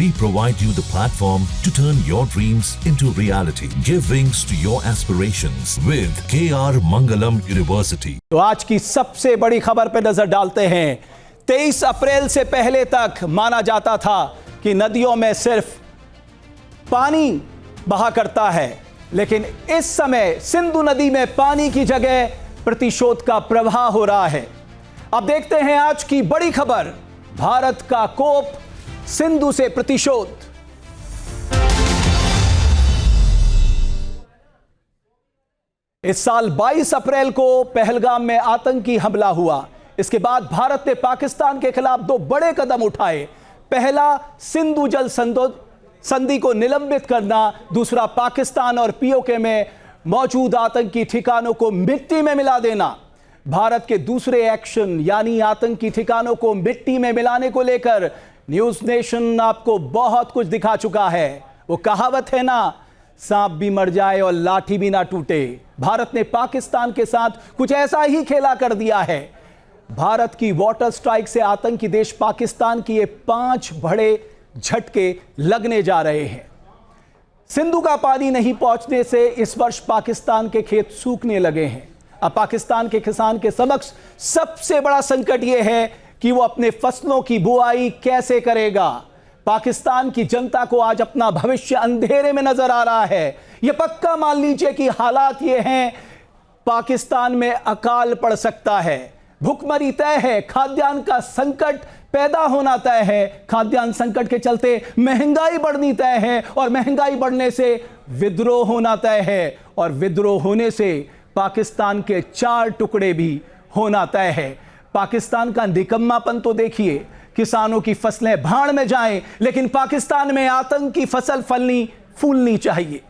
We provide you the platform to turn your dreams into reality. Give wings to your aspirations with KR Mangalam University. तो आज की सबसे बड़ी खबर पर नजर डालते हैं। 23 अप्रैल से पहले तक माना जाता था कि नदियों में सिर्फ पानी बहा करता है, लेकिन इस समय सिंधु नदी में पानी की जगह प्रतिशोध का प्रवाह हो रहा है। अब देखते हैं आज की बड़ी खबर, भारत का कोप, सिंधु से प्रतिशोध। इस साल 22 अप्रैल को पहलगाम में आतंकी हमला हुआ। इसके बाद भारत ने पाकिस्तान के खिलाफ दो बड़े कदम उठाए। पहला, सिंधु जल संधि को निलंबित करना, दूसरा पाकिस्तान और पीओके में मौजूद आतंकी ठिकानों को मिट्टी में मिला देना। भारत के दूसरे एक्शन यानी आतंकी ठिकानों को मिट्टी में मिलाने को लेकर न्यूज नेशन आपको बहुत कुछ दिखा चुका है। वो कहावत है ना, सांप भी मर जाए और लाठी भी ना टूटे। भारत ने पाकिस्तान के साथ कुछ ऐसा ही खेला कर दिया है। भारत की वाटर स्ट्राइक से आतंकी देश पाकिस्तान की ये 5 बड़े झटके लगने जा रहे हैं। सिंधु का पानी नहीं पहुंचने से इस वर्ष पाकिस्तान के खेत सूखने लगे हैं। अब पाकिस्तान के किसान के समक्ष सबसे बड़ा संकट यह है कि वो अपने फसलों की बुआई कैसे करेगा। पाकिस्तान की जनता को आज अपना भविष्य अंधेरे में नजर आ रहा है। यह पक्का मान लीजिए कि हालात ये हैं, पाकिस्तान में अकाल पड़ सकता है, भुखमरी तय है, खाद्यान्न का संकट पैदा होना तय है। खाद्यान्न संकट के चलते महंगाई बढ़नी तय है और महंगाई बढ़ने से विद्रोह होना तय है और विद्रोह होने से पाकिस्तान के 4 टुकड़े भी होना तय है। पाकिस्तान का निकम्मापन तो देखिए, किसानों की फसलें भाड़ में जाएं, लेकिन पाकिस्तान में आतंक की फसल फलनी फूलनी चाहिए।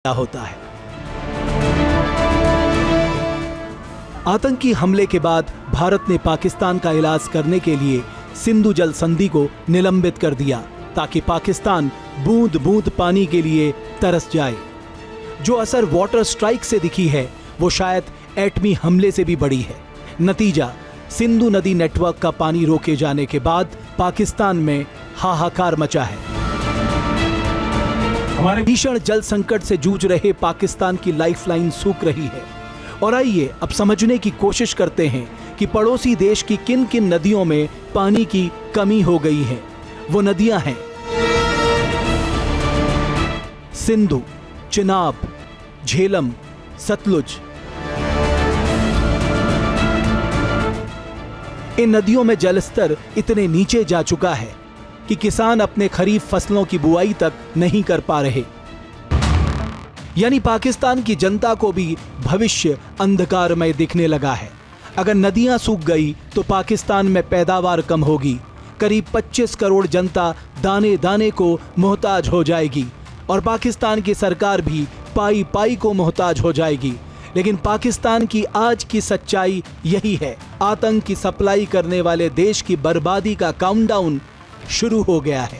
होता है। आतंकी हमले के बाद भारत ने पाकिस्तान का इलाज करने के लिए सिंधु जल संधि को निलंबित कर दिया ताकि पाकिस्तान बूंद बूंद पानी के लिए तरस जाए। जो असर वाटर स्ट्राइक से दिखी है वो शायद एटमी हमले से भी बड़ी है। नतीजा, सिंधु नदी नेटवर्क का पानी रोके जाने के बाद पाकिस्तान में हाहाकार मचा है। भीषण जल संकट से जूझ रहे पाकिस्तान की लाइफलाइन सूख रही है। और आइए अब समझने की कोशिश करते हैं कि पड़ोसी देश की किन किन नदियों में पानी की कमी हो गई है। वो नदियां हैं सिंधु, चिनाब, झेलम, सतलुज। इन नदियों में जलस्तर इतने नीचे जा चुका है कि किसान अपने खरीफ फसलों की बुआई तक नहीं कर पा रहे। यानी पाकिस्तान की जनता को भी भविष्य अंधकारमय दिखने लगा है। अगर नदियां सूख गई तो पाकिस्तान में पैदावार कम होगी। करीब 25 करोड़ जनता दाने दाने को मोहताज हो जाएगी और पाकिस्तान की सरकार भी पाई पाई को मोहताज हो जाएगी। लेकिन पाकिस्तान की आज की सच्चाई यही है, आतंक की सप्लाई करने वाले देश की बर्बादी का काउंटडाउन शुरू हो गया है।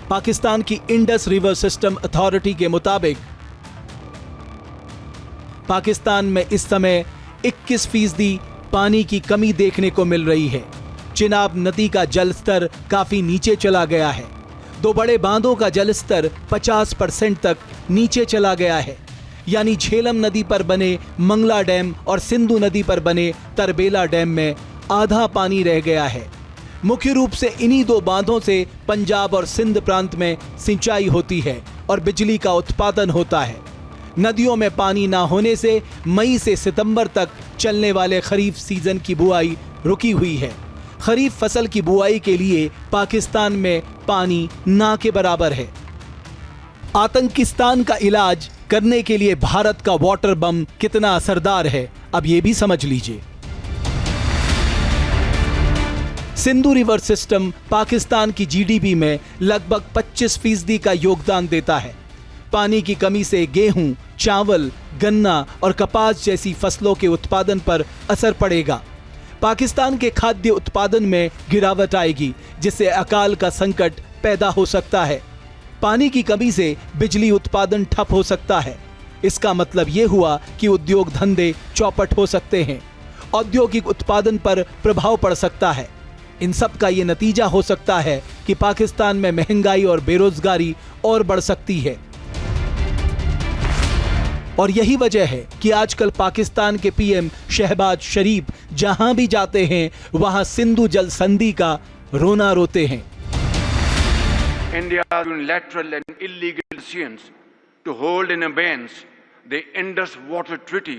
पाकिस्तान की इंडस रिवर सिस्टम अथॉरिटी के मुताबिक पाकिस्तान में इस समय 21% पानी की कमी देखने को मिल रही है। चिनाब नदी का जल स्तर काफी नीचे चला गया है। 2 बड़े बांधों का जल स्तर 50% तक नीचे चला गया है। यानी झेलम नदी पर बने मंगला डैम और सिंधु नदी पर बने तरबेला डैम में आधा पानी रह गया है। मुख्य रूप से इन्हीं 2 बांधों से पंजाब और सिंध प्रांत में सिंचाई होती है और बिजली का उत्पादन होता है। नदियों में पानी ना होने से मई से सितंबर तक चलने वाले खरीफ सीजन की बुआई रुकी हुई है। खरीफ फसल की बुआई के लिए पाकिस्तान में पानी ना के बराबर है। आतंकिस्तान का इलाज करने के लिए भारत का वाटर बम कितना असरदार है, अब ये भी समझ लीजिए। सिंधु रिवर सिस्टम पाकिस्तान की जीडीपी में लगभग 25% का योगदान देता है। पानी की कमी से गेहूं, चावल, गन्ना और कपास जैसी फसलों के उत्पादन पर असर पड़ेगा। पाकिस्तान के खाद्य उत्पादन में गिरावट आएगी, जिससे अकाल का संकट पैदा हो सकता है। पानी की कमी से बिजली उत्पादन ठप हो सकता है। इसका मतलब यह हुआ कि उद्योग धंधे चौपट हो सकते हैं। औद्योगिक उत्पादन पर प्रभाव पड़ सकता है। इन सब का ये नतीजा हो सकता है कि पाकिस्तान में महंगाई और बेरोजगारी और बढ़ सकती है। और यही वजह है कि आजकल पाकिस्तान के पीएम शहबाज शरीफ जहां भी जाते हैं वहां सिंधु जल संधि का रोना रोते हैं। India's unilateral and illegal decisions to hold in abeyance the Indus Water Treaty,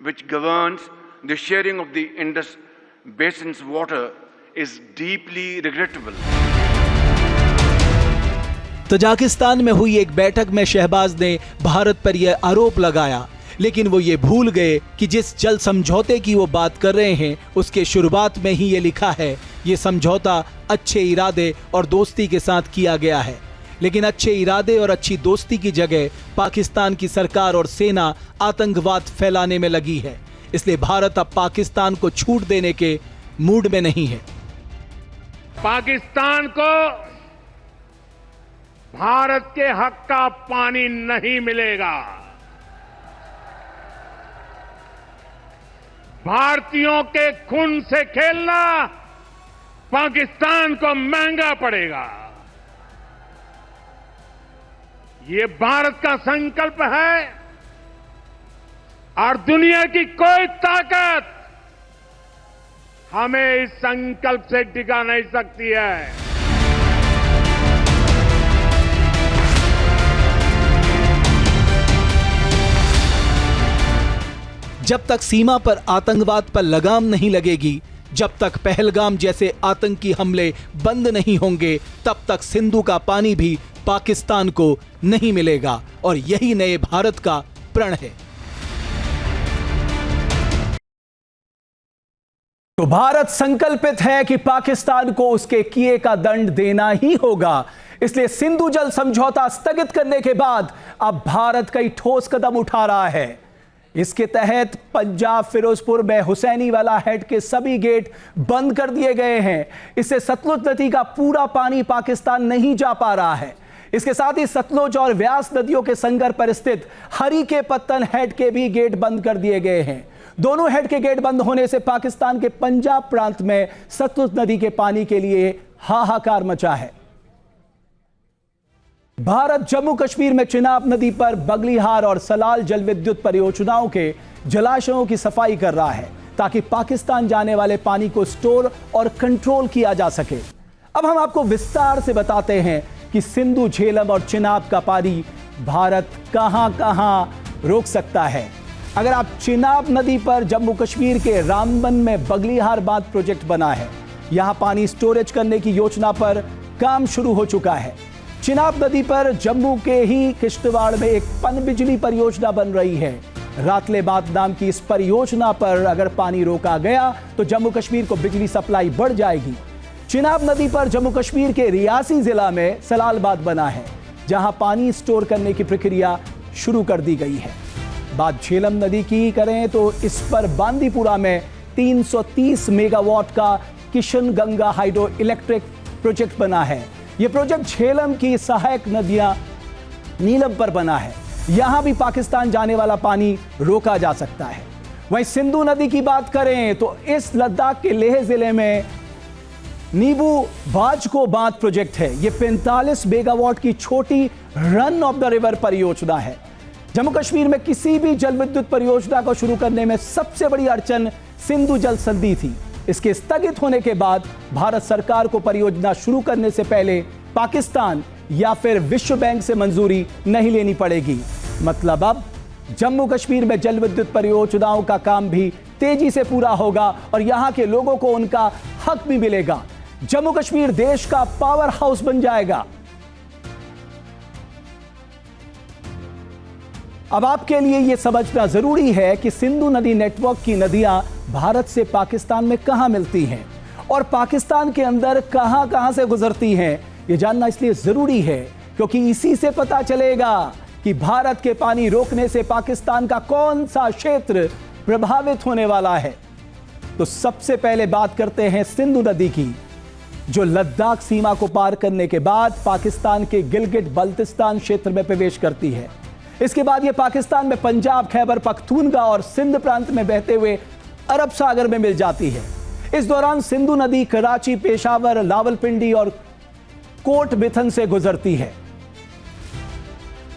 which governs the sharing of the Indus Basin's water, is deeply regrettable. Tajikistan में हुई एक बैठक में शहबाज ने भारत पर यह आरोप लगाया, लेकिन वो ये भूल गए कि जिस जल समझौते की वो बात कर रहे हैं उसके शुरुआत में ही ये लिखा है, ये समझौता अच्छे इरादे और दोस्ती के साथ किया गया है। लेकिन अच्छे इरादे और अच्छी दोस्ती की जगह पाकिस्तान की सरकार और सेना आतंकवाद फैलाने में लगी है। इसलिए भारत अब पाकिस्तान को छूट देने के मूड में नहीं है। पाकिस्तान को भारत के हक का पानी नहीं मिलेगा। भारतीयों के खून से खेलना पाकिस्तान को महंगा पड़ेगा। ये भारत का संकल्प है और दुनिया की कोई ताकत हमें इस संकल्प से टिका नहीं सकती है। जब तक सीमा पर आतंकवाद पर लगाम नहीं लगेगी, जब तक पहलगाम जैसे आतंकी हमले बंद नहीं होंगे, तब तक सिंधु का पानी भी पाकिस्तान को नहीं मिलेगा। और यही नए भारत का प्रण है। तो भारत संकल्पित है कि पाकिस्तान को उसके किए का दंड देना ही होगा। इसलिए सिंधु जल समझौता स्थगित करने के बाद अब भारत कई ठोस कदम उठा रहा है। इसके तहत पंजाब फिरोजपुर में हुसैनी वाला हेड के सभी गेट बंद कर दिए गए हैं। इससे सतलुज नदी का पूरा पानी पाकिस्तान नहीं जा पा रहा है। इसके साथ ही सतलुज और व्यास नदियों के संगम पर स्थित हरी के पत्तन हेड के भी गेट बंद कर दिए गए हैं। दोनों हेड के गेट बंद होने से पाकिस्तान के पंजाब प्रांत में सतलुज नदी के पानी के लिए हाहाकार मचा है। भारत जम्मू कश्मीर में चिनाब नदी पर बगलीहार और सलाल जल विद्युत परियोजनाओं के जलाशयों की सफाई कर रहा है, ताकि पाकिस्तान जाने वाले पानी को स्टोर और कंट्रोल किया जा सके। अब हम आपको विस्तार से बताते हैं कि सिंधु, झेलम और चिनाब का पानी भारत कहां कहां रोक सकता है। अगर आप चिनाब नदी पर जम्मू कश्मीर के रामबन में बगलीहार बांध प्रोजेक्ट बना है, यहां पानी स्टोरेज करने की योजना पर काम शुरू हो चुका है। चिनाब नदी पर जम्मू के ही किश्तवाड़ में एक पनबिजली परियोजना बन रही है। रातले बांध नाम की इस परियोजना पर अगर पानी रोका गया तो जम्मू कश्मीर को बिजली सप्लाई बढ़ जाएगी। चिनाब नदी पर जम्मू कश्मीर के रियासी जिला में सलाल बांध बना है, जहां पानी स्टोर करने की प्रक्रिया शुरू कर दी गई है। बात झेलम नदी की करें तो इस पर बांदीपुरा में 330 मेगावाट का Kishan Ganga hydro electric project बना है। यह प्रोजेक्ट झेलम की सहायक नदियां नीलम पर बना है। यहां भी पाकिस्तान जाने वाला पानी रोका जा सकता है। वहीं सिंधु नदी की बात करें तो इस लद्दाख के लेह जिले में नीबू बाजको बांध प्रोजेक्ट है। यह 45 मेगावाट की छोटी रन ऑफ द रिवर परियोजना है। जम्मू कश्मीर में किसी भी जल विद्युत परियोजना को शुरू करने में सबसे बड़ी अड़चन सिंधु जल संधि थी। इसके स्थगित होने के बाद भारत सरकार को परियोजना शुरू करने से पहले पाकिस्तान या फिर विश्व बैंक से मंजूरी नहीं लेनी पड़ेगी। मतलब अब जम्मू कश्मीर में जल विद्युत परियोजनाओं का काम भी तेजी से पूरा होगा और यहां के लोगों को उनका हक भी मिलेगा। जम्मू कश्मीर देश का पावर हाउस बन जाएगा। अब आपके लिए यह समझना जरूरी है कि सिंधु नदी नेटवर्क की नदियां भारत से पाकिस्तान में कहां मिलती हैं और पाकिस्तान के अंदर कहां से गुजरती हैं। यह जानना इसलिए जरूरी है क्योंकि इसी से पता चलेगा कि भारत के पानी रोकने से पाकिस्तान का कौन सा क्षेत्र प्रभावित होने वाला है। तो सबसे पहले बात करते हैं सिंधु नदी की, जो लद्दाख सीमा को पार करने के बाद पाकिस्तान के गिलगिट बल्तिस्तान क्षेत्र में प्रवेश करती है। इसके बाद यह पाकिस्तान में पंजाब, खैबर पख्तूनख्वा और सिंध प्रांत में बहते हुए अरब सागर में मिल जाती है। इस दौरान सिंधु नदी कराची, पेशावर, लावलपिंडी और कोट बिथन से गुजरती है।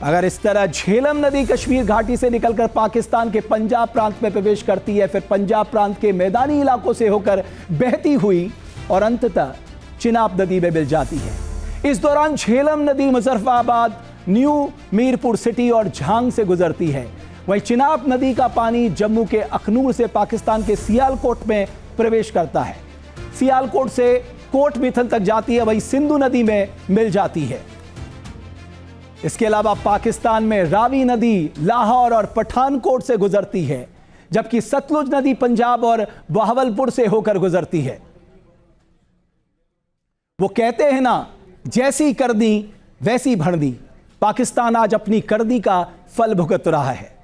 अगर इस तरह झेलम नदी कश्मीर घाटी से निकलकर पाकिस्तान के पंजाब प्रांत में प्रवेश करती है, फिर पंजाब प्रांत के मैदानी इलाकों से होकर बहती हुई और अंततः चिनाब नदी में मिल जाती है। इस दौरान झेलम नदी मुजफ्फराबाद, न्यू मीरपुर सिटी और झांग से गुजरती है। वहीं चिनाब नदी का पानी जम्मू के अखनूर से पाकिस्तान के सियालकोट में प्रवेश करता है। सियालकोट से कोट बिथन तक जाती है, वहीं सिंधु नदी में मिल जाती है। इसके अलावा पाकिस्तान में रावी नदी लाहौर और पठानकोट से गुजरती है, जबकि सतलुज नदी पंजाब और बहावलपुर से होकर गुजरती है। वो कहते हैं ना, जैसी करनी वैसी भरनी। पाकिस्तान आज अपनी करनी का फल भुगत रहा है।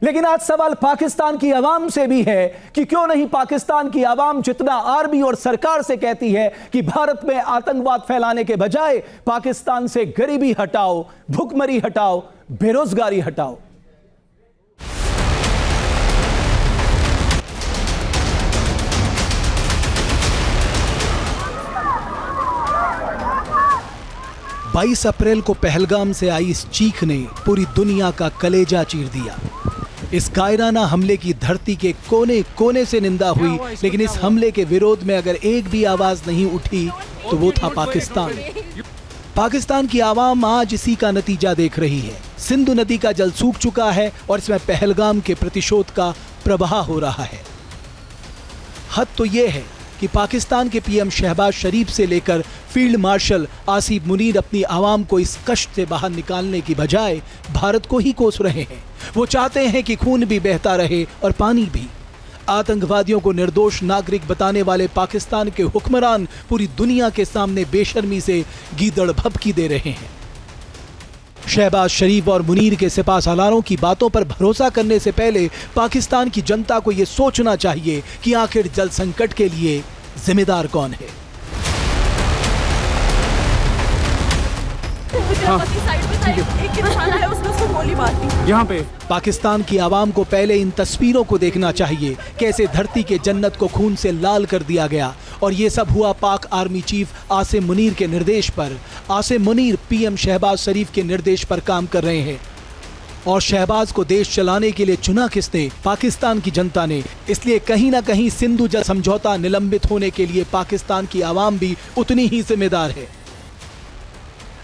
लेकिन आज सवाल पाकिस्तान की आवाम से भी है कि क्यों नहीं पाकिस्तान की आवाम जितना आर्मी और सरकार से कहती है कि भारत में आतंकवाद फैलाने के बजाय पाकिस्तान से गरीबी हटाओ, भुखमरी हटाओ, बेरोजगारी हटाओ। बाईस अप्रैल को पहलगाम से आई इस चीख ने पूरी दुनिया का कलेजा चीर दिया। इस कायराना हमले की धरती के कोने कोने से निंदा हुई, लेकिन इस हमले के विरोध में अगर एक भी आवाज नहीं उठी तो वो था पाकिस्तान। पाकिस्तान की आवाम आज इसी का नतीजा देख रही है। सिंधु नदी का जल सूख चुका है और इसमें पहलगाम के प्रतिशोध का प्रवाह हो रहा है। हद तो यह है कि पाकिस्तान के पीएम शहबाज शरीफ से लेकर फील्ड मार्शल आसिफ मुनीर अपनी आवाम को इस कष्ट से बाहर निकालने की बजाय भारत को ही कोस रहे हैं। वो चाहते हैं कि खून भी बहता रहे और पानी भी। आतंकवादियों को निर्दोष नागरिक बताने वाले पाकिस्तान के हुक्मरान पूरी दुनिया के सामने बेशर्मी से गीदड़ भभकी दे रहे हैं। शहबाज शरीफ और मुनीर के सिपाहसालारों की बातों पर भरोसा करने से पहले पाकिस्तान की जनता को यह सोचना चाहिए कि आखिर जल संकट के लिए जिम्मेदार कौन है। यहाँ पे पाकिस्तान की आवाम को पहले इन तस्वीरों को देखना चाहिए, कैसे धरती के जन्नत को खून से लाल कर दिया गया। और ये सब हुआ पाक आर्मी चीफ आसिम मुनीर के निर्देश पर। आसिम मुनीर पीएम शहबाज शरीफ के निर्देश पर काम कर रहे हैं। और शहबाज को देश चलाने के लिए चुना किसने? पाकिस्तान की जनता ने। इसलिए कहीं ना कहीं सिंधु जल समझौता निलंबित होने के लिए पाकिस्तान की आवाम भी उतनी ही जिम्मेदार है।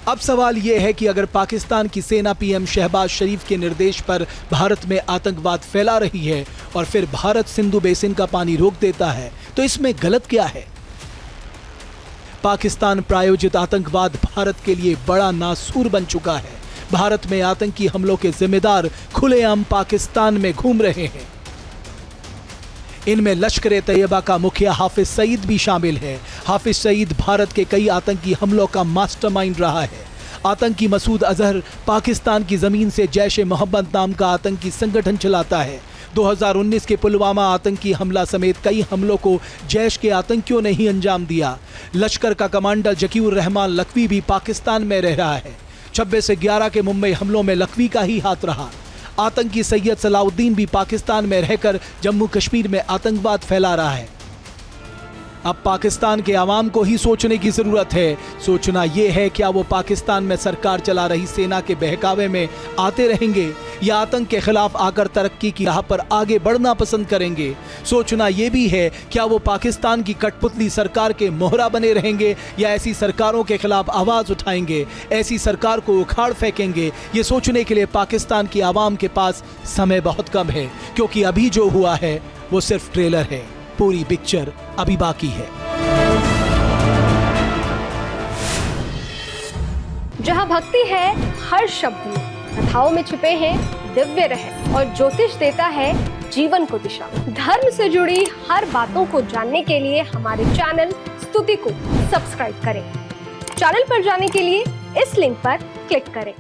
अब सवाल यह है कि अगर पाकिस्तान की सेना पीएम शहबाज शरीफ के निर्देश पर भारत में आतंकवाद फैला रही है और फिर भारत सिंधु बेसिन का पानी रोक देता है, तो इसमें गलत क्या है? पाकिस्तान प्रायोजित आतंकवाद भारत के लिए बड़ा नासूर बन चुका है। भारत में आतंकी हमलों के जिम्मेदार खुलेआम पाकिस्तान में घूम रहे हैं। इनमें लश्कर-ए-तैयबा का मुखिया हाफिज सईद भी शामिल है। हाफिज सईद भारत के कई आतंकी हमलों का मास्टरमाइंड रहा है। आतंकी मसूद अजहर पाकिस्तान की जमीन से जैश-ए-मोहम्मद नाम का आतंकी संगठन चलाता है। 2019 के पुलवामा आतंकी हमला समेत कई हमलों को जैश के आतंकियों ने ही अंजाम दिया। लश्कर का कमांडर जकीउर रहमान लखवी भी पाकिस्तान में रह रहा है। 26 से 11 के मुंबई हमलों में लखवी का ही हाथ रहा। आतंकी सैयद सलाउद्दीन भी पाकिस्तान में रहकर जम्मू कश्मीर में आतंकवाद फैला रहा है। अब पाकिस्तान के आवाम को ही सोचने की जरूरत है। सोचना यह है, क्या वो पाकिस्तान में सरकार चला रही सेना के बहकावे में आते रहेंगे या आतंक के खिलाफ आकर तरक्की की राह पर आगे बढ़ना पसंद करेंगे? सोचना यह भी है, क्या वो पाकिस्तान की कठपुतली सरकार के मोहरा बने रहेंगे या ऐसी सरकारों के खिलाफ आवाज उठाएंगे, ऐसी सरकार को उखाड़ फेंकेंगे? ये सोचने के लिए पाकिस्तान की आवाम के पास समय बहुत कम है, क्योंकि अभी जो हुआ है वो सिर्फ ट्रेलर है। पूरी पिक्चर अभी बाकी है। जहां भक्ति है हर शब्द में, कथाओं में छुपे हैं दिव्य रहे और ज्योतिष देता है जीवन को दिशा। धर्म से जुड़ी हर बातों को जानने के लिए हमारे चैनल स्तुति को सब्सक्राइब करें। चैनल पर जाने के लिए इस लिंक पर क्लिक करें।